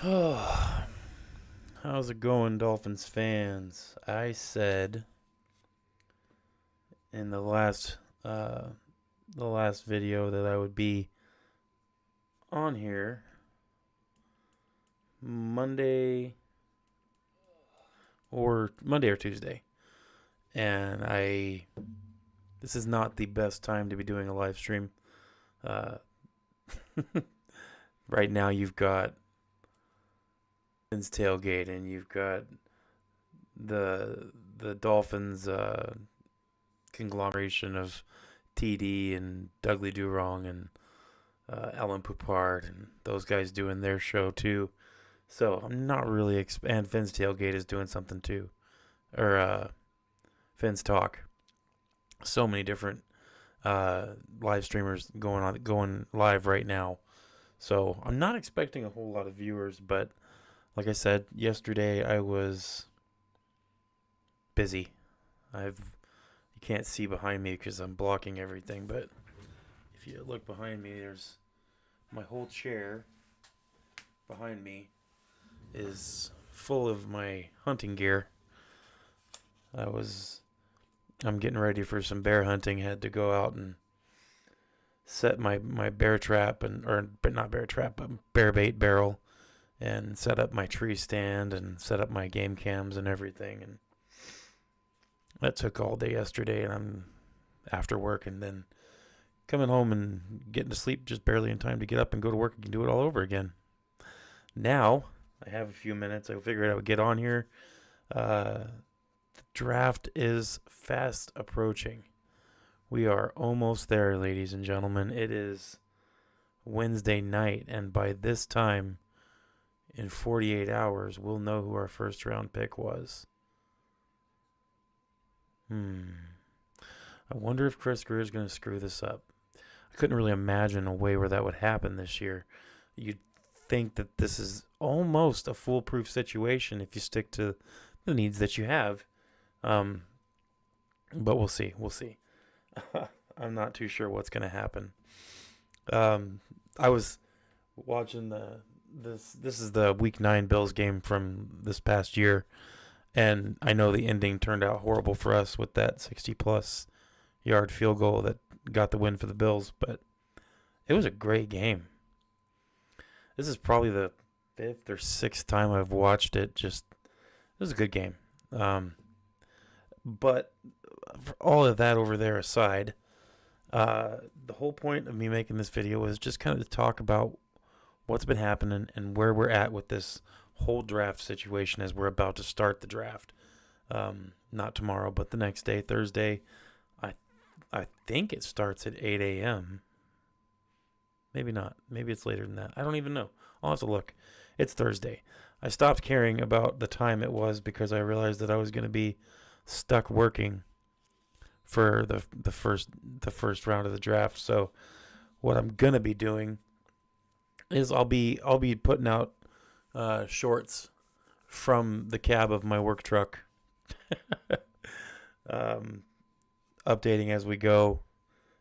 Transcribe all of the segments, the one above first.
How's it going, Dolphins fans? I said in the last video that I would be on here Monday or Tuesday, and this is not the best time to be doing a live stream. Uh, right now, you've got tailgate, and you've got the Dolphins conglomeration of TD and Dudley Durong and Alan Poupard and those guys doing their show too. So I'm not really and Finn's tailgate is doing something too, or Finn's talk. So many different live streamers going live right now. So I'm not expecting a whole lot of viewers, but like I said yesterday, I was busy. You can't see behind me because I'm blocking everything, but if you look behind me, there's my whole chair behind me is full of my hunting gear. I'm getting ready for some bear hunting. Had to go out and set my bear trap but not bear trap, but bear bait barrel, and set up my tree stand and set up my game cams and everything. And that took all day yesterday, and I'm after work and then coming home and getting to sleep just barely in time to get up and go to work and do it all over again. Now I have a few minutes. I figured I would get on here. The draft is fast approaching. We are almost there, ladies and gentlemen. It is Wednesday night, and by this time, in 48 hours, we'll know who our first round pick was. I wonder if Chris Greer is going to screw this up. I couldn't really imagine a way where that would happen this year. You'd think that this is almost a foolproof situation if you stick to the needs that you have. But we'll see. I'm not too sure what's going to happen. I was watching this is the Week 9 Bills game from this past year, and I know the ending turned out horrible for us with that 60-plus yard field goal that got the win for the Bills, but it was a great game. This is probably the 5th or 6th time I've watched it. It was a good game. But for all of that over there aside, the whole point of me making this video was just kind of to talk about what's been happening and where we're at with this whole draft situation as we're about to start the draft. Not tomorrow, but the next day, Thursday. I think it starts at 8 a.m. Maybe not. Maybe it's later than that. I don't even know. I'll have to look. It's Thursday. I stopped caring about the time it was because I realized that I was going to be stuck working for the first round of the draft. So what I'm going to be doing is I'll be putting out shorts from the cab of my work truck, updating as we go,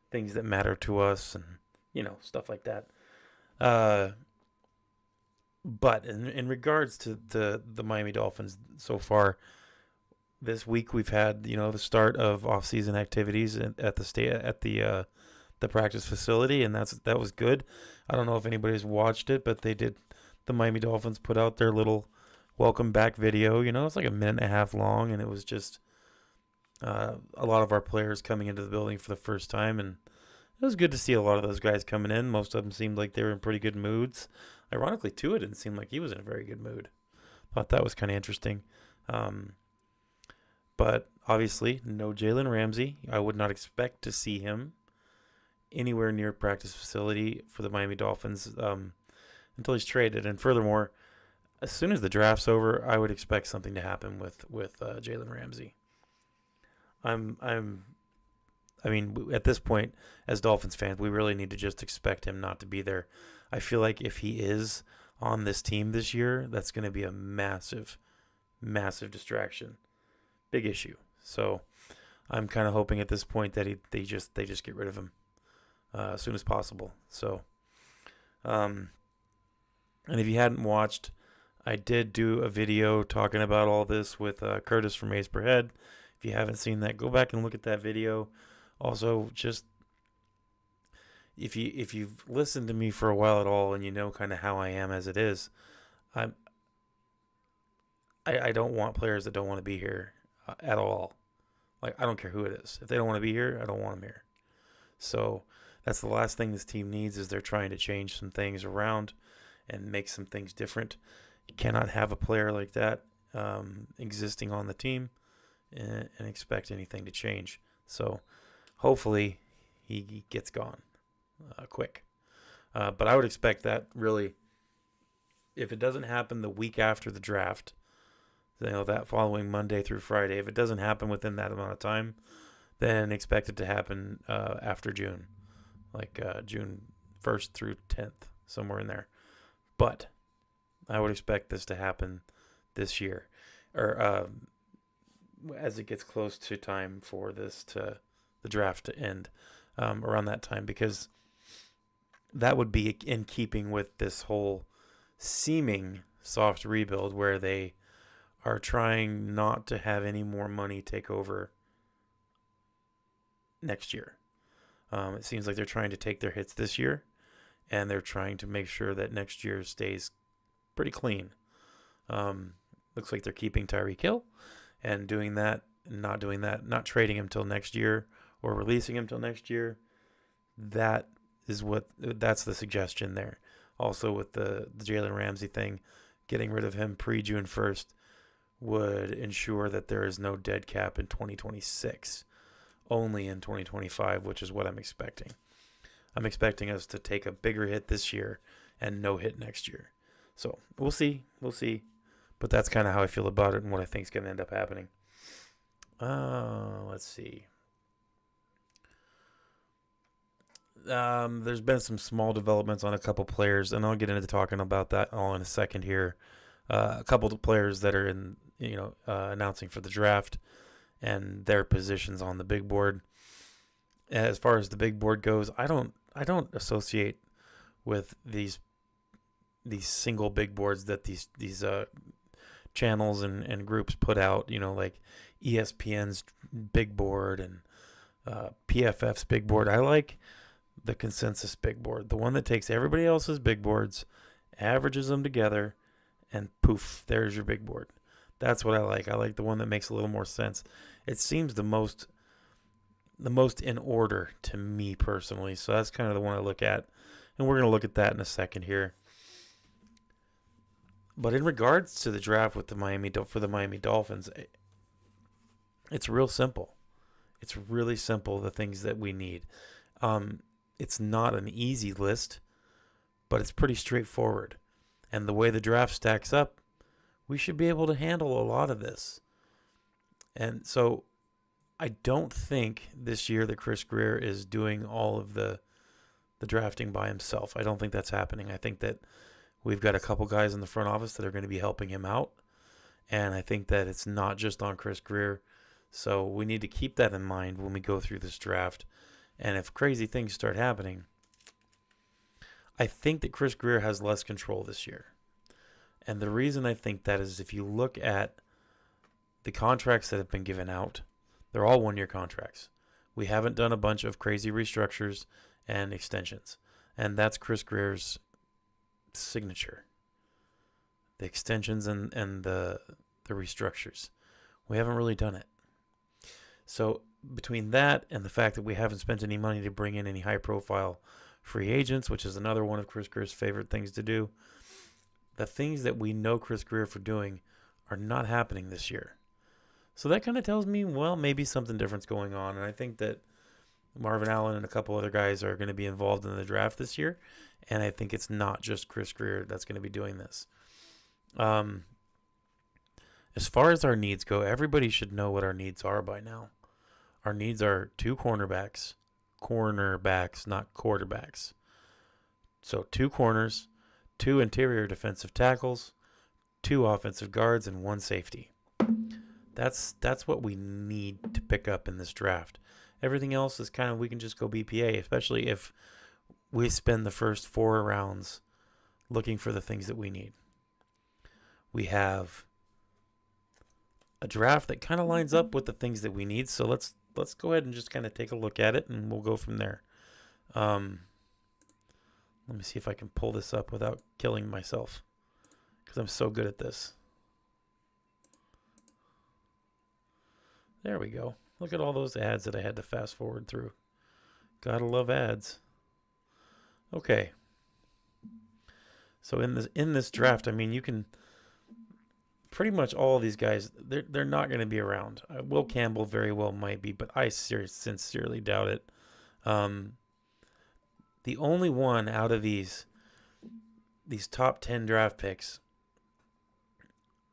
things that matter to us, and stuff like that. But in regards to the Miami Dolphins so far this week, we've had the start of off-season activities at the practice facility, and that was good. I don't know if anybody's watched it, but the Miami Dolphins put out their little welcome back video. It's like a minute and a half long, and it was just a lot of our players coming into the building for the first time, and it was good to see a lot of those guys coming in. Most of them seemed like they were in pretty good moods. Ironically, Tua didn't seem like he was in a very good mood. Thought that was kind of interesting. But obviously, no Jalen Ramsey. I would not expect to see him anywhere near practice facility for the Miami Dolphins until he's traded. And furthermore, as soon as the draft's over, I would expect something to happen with Jalen Ramsey. I mean, at this point, as Dolphins fans, we really need to just expect him not to be there. I feel like if he is on this team this year, that's going to be a massive, massive distraction. Big issue. So I'm kind of hoping at this point that they just get rid of him as soon as possible. So, and if you hadn't watched I did do a video talking about all this with Curtis from Ace Per Head. If you haven't seen that, go back and look at that video. Also, just if you've listened to me for a while at all and you know kind of how I am as it is, I'm I don't want players that don't want to be here at all. Like, I don't care who it is. If they don't want to be here, I don't want them here. So that's the last thing this team needs, is they're trying to change some things around and make some things different. You cannot have a player like that existing on the team and expect anything to change. So hopefully he gets gone quick. But I would expect that, really, if it doesn't happen the week after the draft, that following Monday through Friday, if it doesn't happen within that amount of time, then expect it to happen after June, like June 1st through 10th, somewhere in there. But I would expect this to happen this year, or as it gets close to time for the draft to end, around that time, because that would be in keeping with this whole seeming soft rebuild where they are trying not to have any more money take over next year. It seems like they're trying to take their hits this year, and they're trying to make sure that next year stays pretty clean. Looks like they're keeping Tyreek Hill and doing that, and not doing that, not trading him till next year or releasing him till next year. That's the suggestion there. Also, with the Jalen Ramsey thing, getting rid of him pre-June 1st would ensure that there is no dead cap in 2026, only in 2025, which is what I'm expecting. I'm expecting us to take a bigger hit this year and no hit next year. So we'll see. But that's kind of how I feel about it and what I think is going to end up happening. Let's see. There's been some small developments on a couple players, and I'll get into talking about that all in a second here. A couple of players that are in, announcing for the draft and their positions on the big board. As far as the big board goes, I don't associate with these single big boards that these channels and groups put out, like ESPN's big board and PFF's big board. I like the consensus big board, the one that takes everybody else's big boards, averages them together, and poof, there's your big board. That's what I like. I like the one that makes a little more sense. It seems the most in order to me personally. So that's kind of the one I look at, and we're going to look at that in a second here. But in regards to the draft with the Miami Dolphins, it's real simple. It's really simple, the things that we need. It's not an easy list, but it's pretty straightforward. And the way the draft stacks up, we should be able to handle a lot of this. And so I don't think this year that Chris Grier is doing all of the drafting by himself. I don't think that's happening. I think that we've got a couple guys in the front office that are going to be helping him out. And I think that it's not just on Chris Grier. So we need to keep that in mind when we go through this draft. And if crazy things start happening, I think that Chris Grier has less control this year. And the reason I think that is, if you look at the contracts that have been given out, they're all one-year contracts. We haven't done a bunch of crazy restructures and extensions. And that's Chris Grier's signature. The extensions and the restructures. We haven't really done it. So between that and the fact that we haven't spent any money to bring in any high-profile free agents, which is another one of Chris Grier's favorite things to do, the things that we know Chris Grier for doing are not happening this year. So that kind of tells me, well, maybe something different's going on. And I think that Marvin Allen and a couple other guys are going to be involved in the draft this year. And I think it's not just Chris Grier that's going to be doing this. As far as our needs go, everybody should know what our needs are by now. Our needs are 2 cornerbacks, not quarterbacks. So 2 corners, 2 interior defensive tackles, 2 offensive guards, and 1 safety. That's what we need to pick up in this draft. Everything else is kind of, we can just go BPA, especially if we spend the first 4 rounds looking for the things that we need. We have a draft that kind of lines up with the things that we need. So let's go ahead and just kind of take a look at it, and we'll go from there. Let me see if I can pull this up without killing myself, because I'm so good at this. There we go. Look at all those ads that I had to fast forward through. Gotta love ads. Okay. So in this draft, I mean, you can pretty much all of these guys, they're not going to be around. Will Campbell very well might be, but I sincerely doubt it. The only one out of these top 10 draft picks,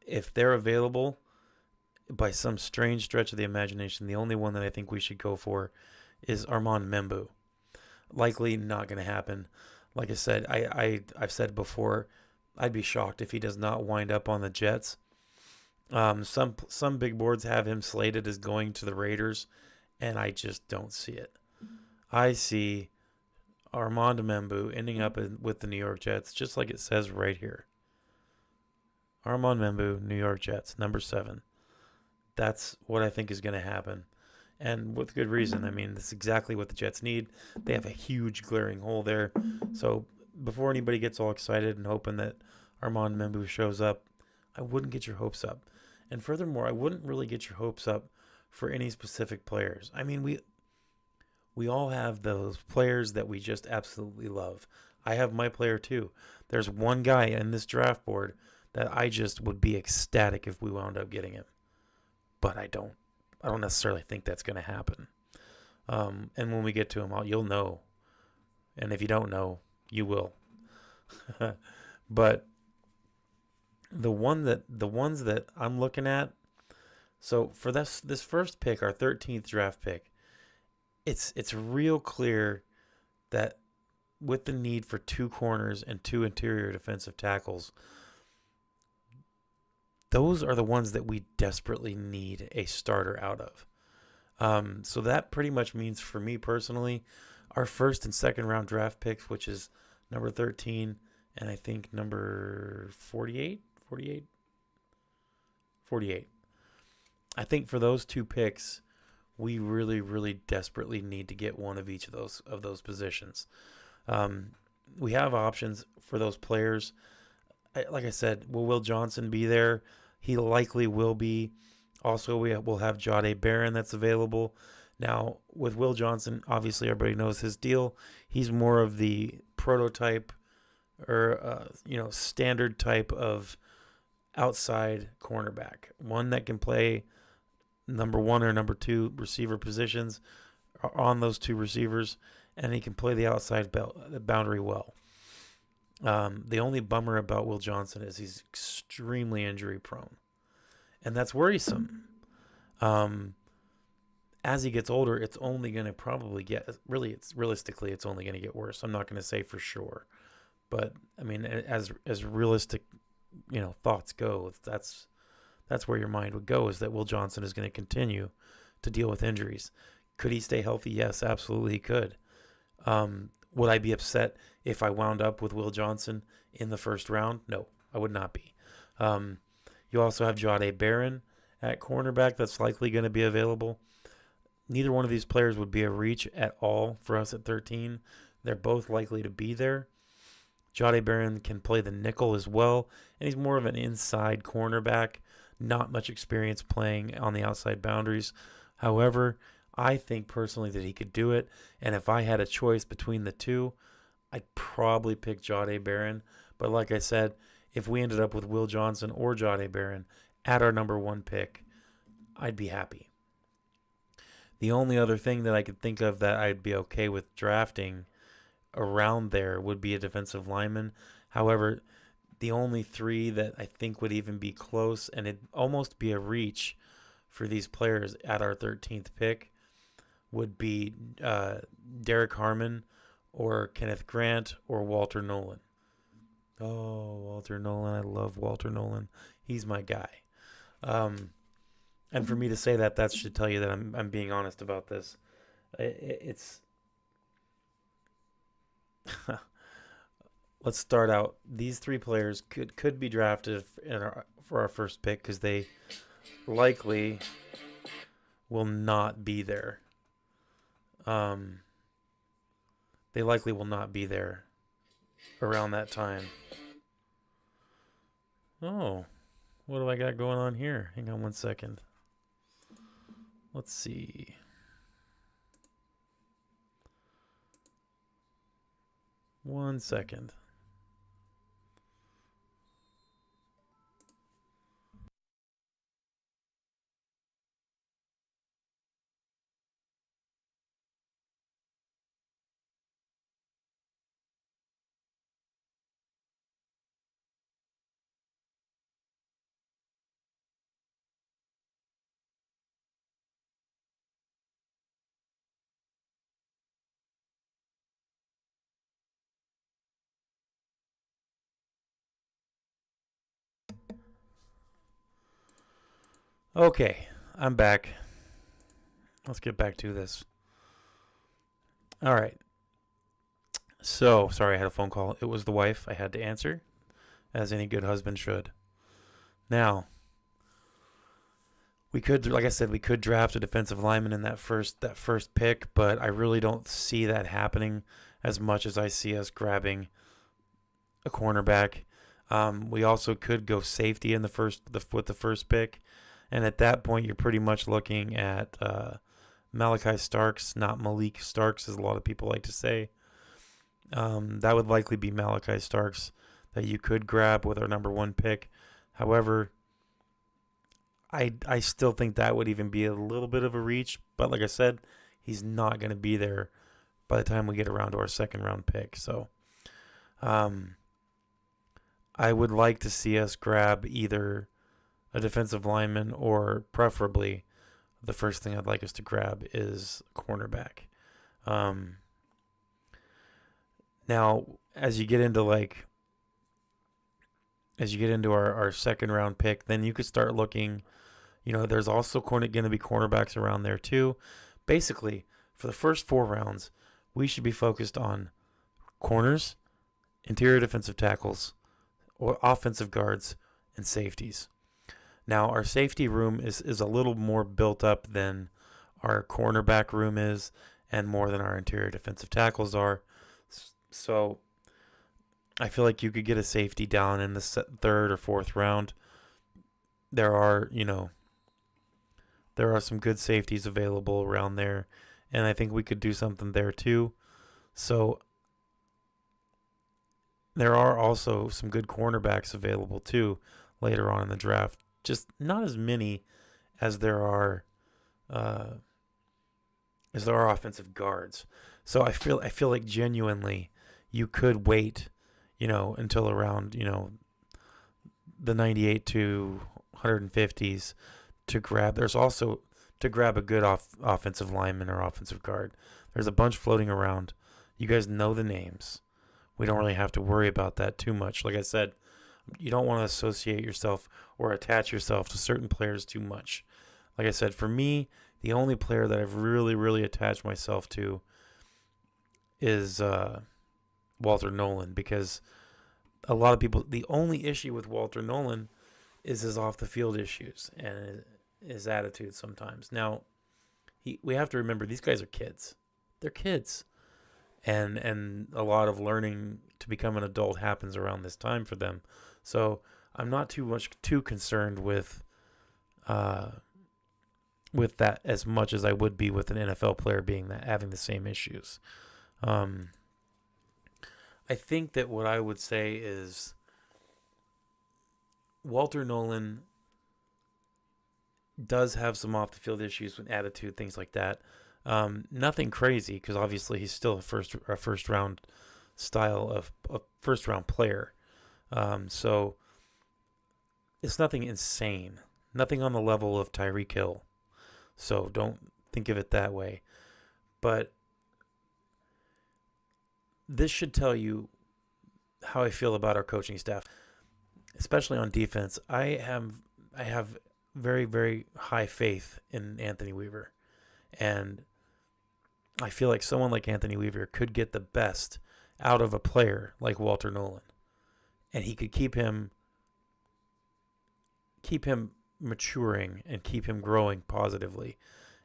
if they're available by some strange stretch of the imagination, the only one that I think we should go for is Armand Membu. Likely not going to happen. Like I said, I've said before, I'd be shocked if he does not wind up on the Jets. Some big boards have him slated as going to the Raiders, and I just don't see it. I see Armand Membu ending up with the New York Jets, just like it says right here. Armand Membu, New York Jets, number 7. That's what I think is going to happen, and with good reason. I mean, that's exactly what the Jets need. They have a huge glaring hole there. So before anybody gets all excited and hoping that Armand Membu shows up, I wouldn't get your hopes up. And furthermore, I wouldn't really get your hopes up for any specific players. I mean, we all have those players that we just absolutely love. I have my player too. There's one guy in this draft board that I just would be ecstatic if we wound up getting him. But I don't necessarily think that's going to happen. And when we get to him, you'll know. And if you don't know, you will. But the ones that I'm looking at, so for this first pick, our 13th draft pick, it's real clear that with the need for 2 corners and 2 interior defensive tackles, those are the ones that we desperately need a starter out of. So that pretty much means, for me personally, our first and second round draft picks, which is number 13 and I think number 48. I think for those 2 picks, we really, really desperately need to get one of each of those positions. We have options for those players. Like I said, will Johnson be there? He likely will be. Also, we'll have Jahdae Barron that's available. Now, with Will Johnson, obviously everybody knows his deal. He's more of the prototype or standard type of outside cornerback, one that can play number 1 or number 2 receiver positions on those 2 receivers, and he can play the outside boundary well. The only bummer about Will Johnson is he's extremely injury prone, and that's worrisome. As he gets older, it's only going to probably realistically, it's only going to get worse. I'm not going to say for sure, but I mean, as realistic, thoughts go, that's where your mind would go, is that Will Johnson is going to continue to deal with injuries. Could he stay healthy? Yes, absolutely he could. Would I be upset if I wound up with Will Johnson in the first round? No, I would not be. You also have Jahdae Barron at cornerback that's likely going to be available. Neither one of these players would be a reach at all for us at 13. They're both likely to be there. Jahdae Barron can play the nickel as well, and he's more of an inside cornerback, not much experience playing on the outside boundaries. However, I think personally that he could do it, and if I had a choice between the 2, I'd probably pick Jahdae Barron. But like I said, if we ended up with Will Johnson or Jahdae Barron at our number 1 pick, I'd be happy. The only other thing that I could think of that I'd be okay with drafting around there would be a defensive lineman. However, the only 3 that I think would even be close, and it'd almost be a reach for these players at our 13th pick, would be Derek Harmon or Kenneth Grant or Walter Nolan. Oh, Walter Nolan. I love Walter Nolan. He's my guy. And for me to say that should tell you that I'm being honest about this. It's let's start out. These three players could be drafted for our first pick because they likely will not be there. Um, they likely will not be there around that time. Oh, what do I got going on here? Hang on one second. Let's see. One second. Okay, I'm back. Let's get back to this. All right. So, sorry, I had a phone call. It was the wife. I had to answer, as any good husband should. Now, we could, like I said, we could draft a defensive lineman in that first pick, but I really don't see that happening as much as I see us grabbing a cornerback. We also could go safety in with the first pick, and at that point, you're pretty much looking at Malachi Starks, not Malik Starks, as a lot of people like to say. That would likely be Malachi Starks that you could grab with our number one pick. However, I still think that would even be a little bit of a reach. But like I said, he's not going to be there by the time we get around to our second round pick. So I would like to see us grab either a defensive lineman or preferably the first thing I'd like us to grab is a cornerback. Now, as you get into our second round pick, then you could start looking. There's also going to be cornerbacks around there too. Basically, for the first 4 rounds, we should be focused on corners, interior defensive tackles, or offensive guards, and safeties. Now, our safety room is a little more built up than our cornerback room is, and more than our interior defensive tackles are. So, I feel like you could get a safety down in the third or fourth round. There are some good safeties available around there, and I think we could do something there too. So there are also some good cornerbacks available too later on in the draft. Just not as many as there are offensive guards. So I feel like genuinely you could wait, until around the 98 to 150s to grab. There's also to grab a good offensive lineman or offensive guard. There's a bunch floating around. You guys know the names. We don't really have to worry about that too much. Like I said, you don't want to associate yourself or attach yourself to certain players too much. Like I said, for me, the only player that I've really, really attached myself to is Walter Nolan, because a lot of people, the only issue with Walter Nolan is his off the field issues and his attitude sometimes. Now, we have to remember these guys are kids. They're kids. And a lot of learning to become an adult happens around this time for them. So I'm not too concerned with that as much as I would be with an NFL player having the same issues. I think that what I would say is Walter Nolan does have some off the field issues with attitude, things like that. Nothing crazy, because obviously he's still a first round style of a first round player. So it's nothing insane, nothing on the level of Tyreek Hill. So don't think of it that way. But this should tell you how I feel about our coaching staff, especially on defense. I have very, very high faith in Anthony Weaver, and I feel like someone like Anthony Weaver could get the best out of a player like Walter Nolan, and he could keep him maturing and keep him growing positively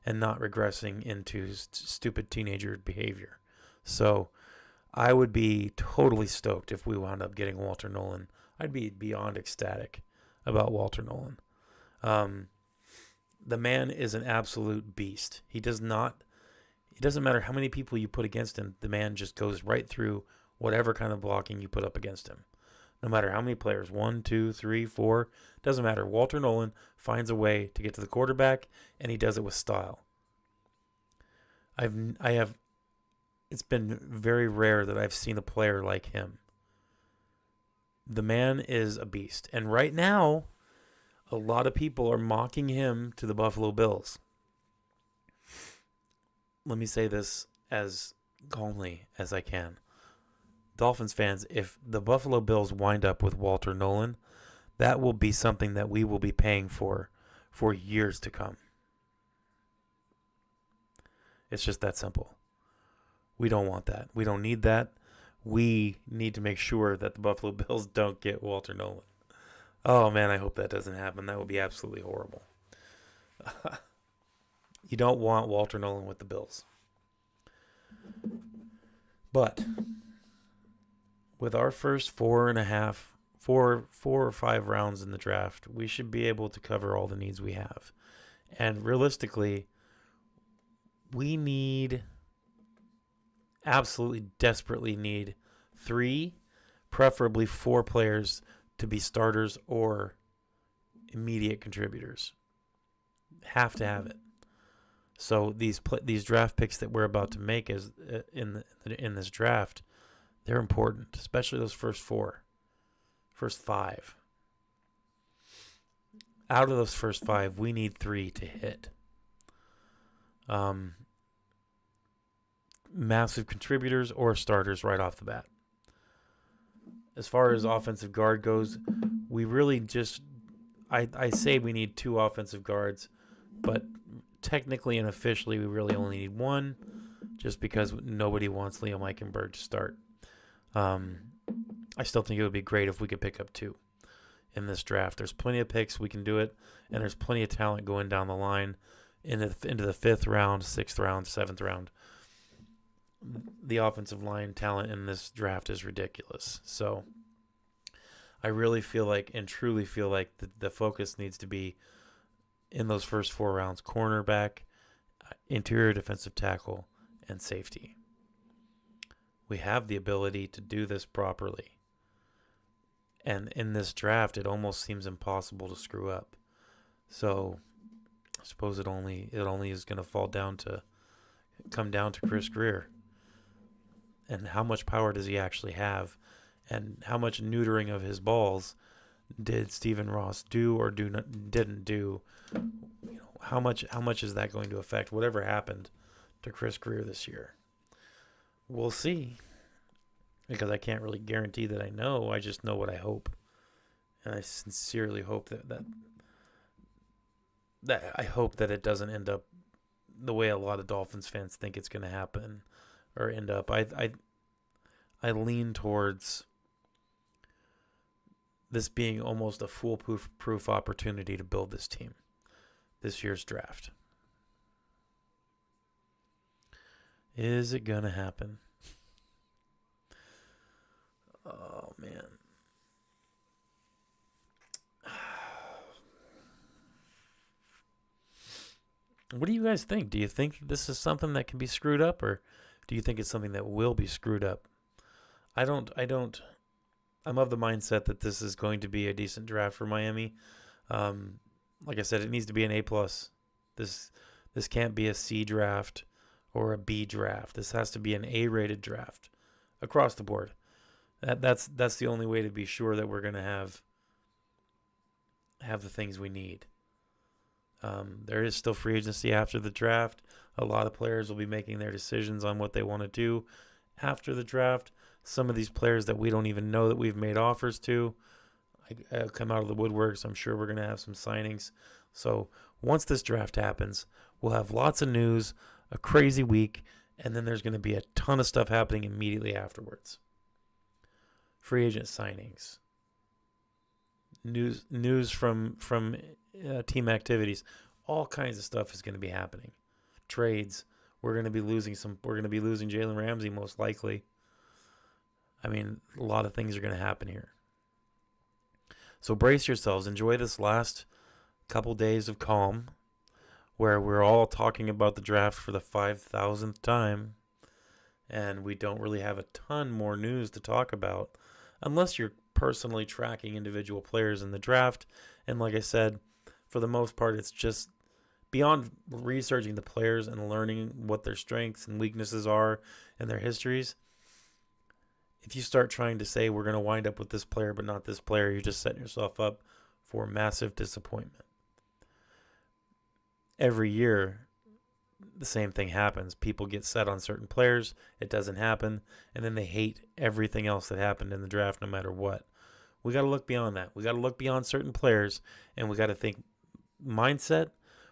and not regressing into stupid teenager behavior. So I would be totally stoked if we wound up getting Walter Nolan. I'd be beyond ecstatic about Walter Nolan. The man is an absolute beast. It doesn't matter how many people you put against him. The man just goes right through whatever kind of blocking you put up against him. No matter how many players, 1, 2, 3, 4, doesn't matter. Walter Nolan finds a way to get to the quarterback, and he does it with style. It's been very rare that I've seen a player like him. The man is a beast. And right now, a lot of people are mocking him to the Buffalo Bills. Let me say this as calmly as I can. Dolphins fans, if the Buffalo Bills wind up with Walter Nolan, that will be something that we will be paying for years to come. It's just that simple. We don't want that. We don't need that. We need to make sure that the Buffalo Bills don't get Walter Nolan. Oh, man, I hope that doesn't happen. That would be absolutely horrible. You don't want Walter Nolan with the Bills. But with our first 4 or 5 rounds in the draft, we should be able to cover all the needs we have. And realistically, we absolutely desperately need 3, preferably 4 players to be starters or immediate contributors. Have to have it. So these draft picks that we're about to make in this draft, they're important, especially those first 5. Out of those first 5, we need 3 to hit. Massive contributors or starters right off the bat. As far as offensive guard goes, we really just, I say we need 2 offensive guards, but technically and officially we really only need 1, just because nobody wants Liam Eichenberg to start. I still think it would be great if we could pick up 2 in this draft. There's plenty of picks, we can do it, and there's plenty of talent going down the line into the 5th round, 6th round, 7th round. The offensive line talent in this draft is ridiculous. So I really feel like and truly feel like the focus needs to be in those first 4 rounds: cornerback, interior defensive tackle, and safety. We have the ability to do this properly. And in this draft, it almost seems impossible to screw up. So I suppose it only is going to come down to Chris Greer. And how much power does he actually have? And how much neutering of his balls did Stephen Ross do or didn't do? How much is that going to affect whatever happened to Chris Greer this year? We'll see. Because I can't really guarantee that I know. I just know what I hope. And I sincerely hope that I hope that it doesn't end up the way a lot of Dolphins fans think it's going to happen or end up. I lean towards this being almost a foolproof opportunity to build this team, this year's draft. Is it going to happen? Oh, man. What do you guys think? Do you think this is something that can be screwed up, or do you think it's something that will be screwed up? I'm of the mindset that this is going to be a decent draft for Miami. Like I said, it needs to be an A+. This can't be a C draft or a B draft. This has to be an A-rated draft across the board. That's the only way to be sure that we're going to have the things we need. There is still free agency after the draft. A lot of players will be making their decisions on what they want to do after the draft. Some of these players that we don't even know that we've made offers to come out of the woodworks. I'm sure we're going to have some signings. So once this draft happens, we'll have lots of news, a crazy week, and then there's going to be a ton of stuff happening immediately afterwards. free agent signings, news from team activities, all kinds of stuff is going to be happening. Trades. We're going to be losing Jalen Ramsey most likely. I mean, a lot of things are going to happen here. So brace yourselves. Enjoy this last couple days of calm where we're all talking about the draft for the 5,000th time, and we don't really have a ton more news to talk about unless you're personally tracking individual players in the draft. And like I said, for the most part, it's just beyond researching the players and learning what their strengths and weaknesses are and their histories. If you start trying to say we're going to wind up with this player but not this player, you're just setting yourself up for massive disappointment. Every year, the same thing happens. People get set on certain players, it doesn't happen, and then they hate everything else that happened in the draft no matter what. We got to look beyond that. We got to look beyond certain players, and we got to think mindset.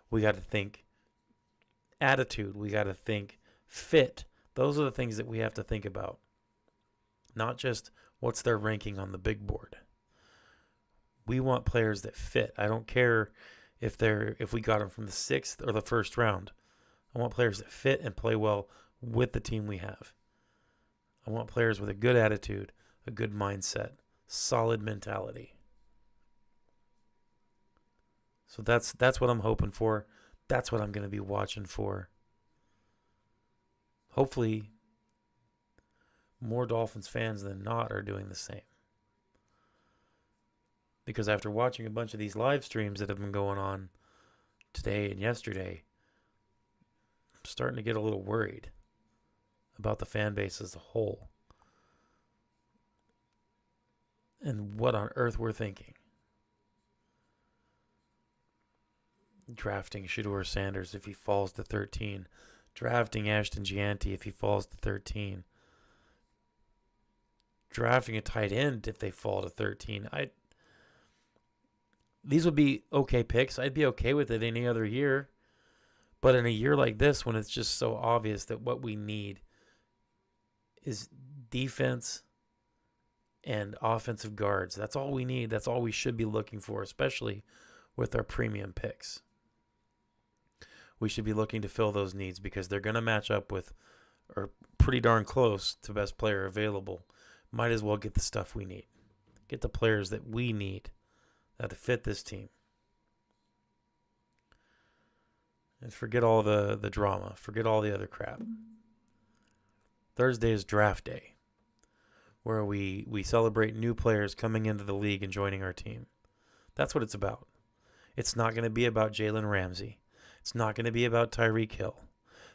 We got to think attitude. We got to think fit. Those are the things that we have to think about. Not just what's their ranking on the big board. We want players that fit. I don't care if we got them from the 6th or the 1st round. I want players that fit and play well with the team we have. I want players with a good attitude, a good mindset, solid mentality. So that's what I'm hoping for. That's what I'm going to be watching for. Hopefully, more Dolphins fans than not are doing the same. Because after watching a bunch of these live streams that have been going on today and yesterday, I'm starting to get a little worried about the fan base as a whole and what on earth we're thinking. Drafting Shedeur Sanders if he falls to 13. Drafting Ashton Gianti if he falls to 13. Drafting a tight end if they fall to 13. These would be okay picks. I'd be okay with it any other year. But in a year like this, when it's just so obvious that what we need is defense and offensive guards. That's all we need. That's all we should be looking for, especially with our premium picks. We should be looking to fill those needs because they're going to match up with, or pretty darn close to best player available. Might as well get the stuff we need. Get the players that we need that fit this team. And forget all the drama. Forget all the other crap. Thursday is draft day, where we celebrate new players coming into the league and joining our team. That's what it's about. It's not going to be about Jalen Ramsey. It's not going to be about Tyreek Hill.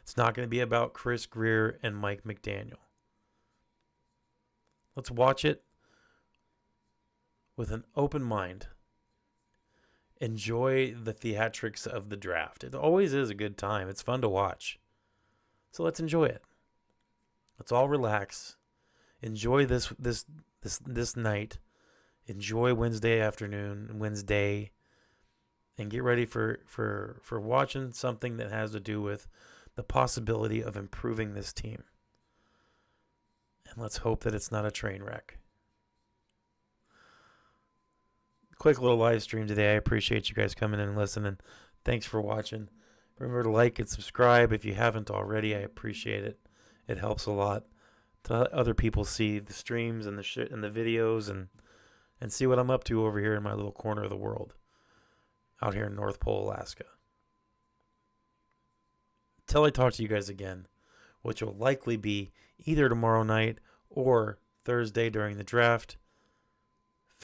It's not going to be about Chris Greer and Mike McDaniel. Let's watch it with an open mind. Enjoy the theatrics of the draft. It always is a good time. It's fun to watch. So let's enjoy it. Let's all relax. Enjoy this night. Enjoy Wednesday afternoon, Wednesday, and get ready for watching something that has to do with the possibility of improving this team. And let's hope that it's not a train wreck. Quick little live stream today. I appreciate you guys coming in and listening. Thanks for watching. Remember to like and subscribe if you haven't already. I appreciate it. It helps a lot to let other people see the streams and the videos and see what I'm up to over here in my little corner of the world out here in North Pole, Alaska. Till I talk to you guys again, which will likely be either tomorrow night or Thursday during the draft.